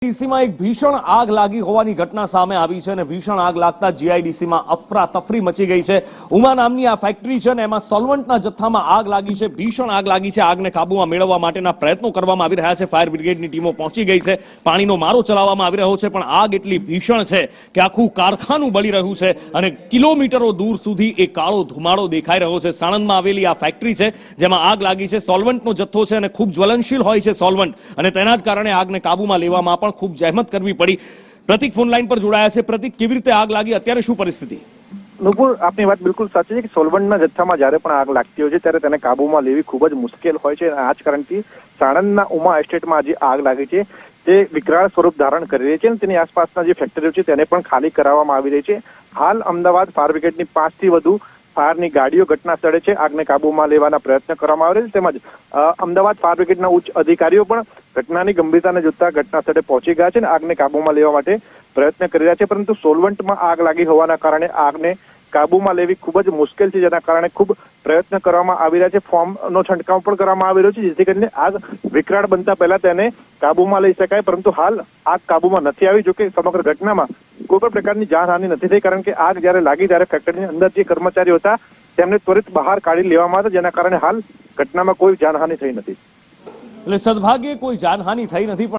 જીઆઈડીસીમાં એક ભીષણ આગ લાગી હોવાની ઘટના સામે આવી છે અને ભીષણ આગ લાગતા જીઆઈડીસીમાં અફરાતફરી મચી ગઈ છે। ઉમા નામની આ ફેક્ટરી છે અને એમાં સોલ્વન્ટના જથ્થામાં આગ લાગી છે, ભીષણ આગ લાગી છે। આગને કાબૂમાં મેળવવા માટેના પ્રયત્નો કરવામાં આવી રહ્યા છે। ફાયર બ્રિગેડની ટીમો પહોંચી ગઈ છે, પાણીનો મારો ચલાવવામાં આવી રહ્યો છે, પણ આગ એટલી ભીષણ છે કે આખું કારખાનું બળી રહ્યું છે અને કિલોમીટરો દૂર સુધી એ કાળો ધુમાડો દેખાઈ રહ્યો છે। સાણંદમાં આવેલી આ ફેક્ટરી છે જેમાં આગ લાગી છે। સોલ્વન્ટનો જથ્થો છે અને ખૂબ જ્વલનશીલ હોય છે સોલ્વન્ટ, અને તેના જ કારણે આગને કાબૂમાં લેવામાં પણ ખૂબ જહેમત કરવી પડી। પ્રતિક ફોન લાઈન પર જોડાયા છે। પ્રતિક, કેવી રીતે આગ લાગી, અત્યારે શું પરિસ્થિતિ? નુપુર, આપની વાત બિલકુલ સાચી છે કે સોલ્વન્ટના જથ્થામાં જ્યારે પણ આગ લાગતી હોય છે ત્યારે તેને કાબૂમાં લેવી ખૂબ જ મુશ્કેલ હોય છે। આ જ કારણથી સાણંદના ઉમા એસ્ટેટમાં જે આગ લાગી છે તે વિકરાળ સ્વરૂપ ધારણ કરી રહી છે અને તેની આસપાસના જે ફેક્ટરીઓ છે તેને પણ ખાલી કરાવવામાં આવી રહી છે। હાલ અમદાવાદ ફાયર બ્રિગેડની 5 થી વધુ ફાયરની ગાડીઓ ઘટના સ્થળે છે, આગને કાબૂમાં લેવાના પ્રયત્ન કરવામાં આવે છે। તેમજ અમદાવાદ ફાયર બ્રિગેડના ઉચ્ચ અધિકારીઓ પણ ઘટનાની ગંભીરતાને જોતા ઘટના સ્થળે પહોંચી ગયા છે અને આગને કાબૂમાં લેવા માટે પ્રયત્ન કરી રહ્યા છે। પરંતુ સોલ્વન્ટમાં આગ લાગી હોવાના કારણે આગને કાબૂમાં લેવી ખૂબ જ મુશ્કેલ છે, જેના કારણે ખૂબ પ્રયત્ન કરવામાં આવી રહ્યા છે। ફોર્મનો છંટકાવ પણ કરવામાં આવી રહ્યો છે જેથી કરીને આગ વિકરાળ બનતા પહેલા તેને કાબૂમાં લઈ શકાય, પરંતુ હાલ આગ કાબૂમાં નથી આવી। જોકે સમગ્ર ઘટનામાં કોઈ પણ પ્રકારની જાનહાનિ નથી થઈ, કારણ કે આગ જ્યારે લાગી ત્યારે ફેક્ટરીની અંદર જે કર્મચારીઓ હતા તેમને ત્વરિત બહાર કાઢી લેવામાં આવ્યા, જેના કારણે હાલ ઘટનામાં કોઈ જાનહાનિ થઈ નથી। એટલે સદભાગ્યે કોઈ જાનહાનિ થઈ નથી।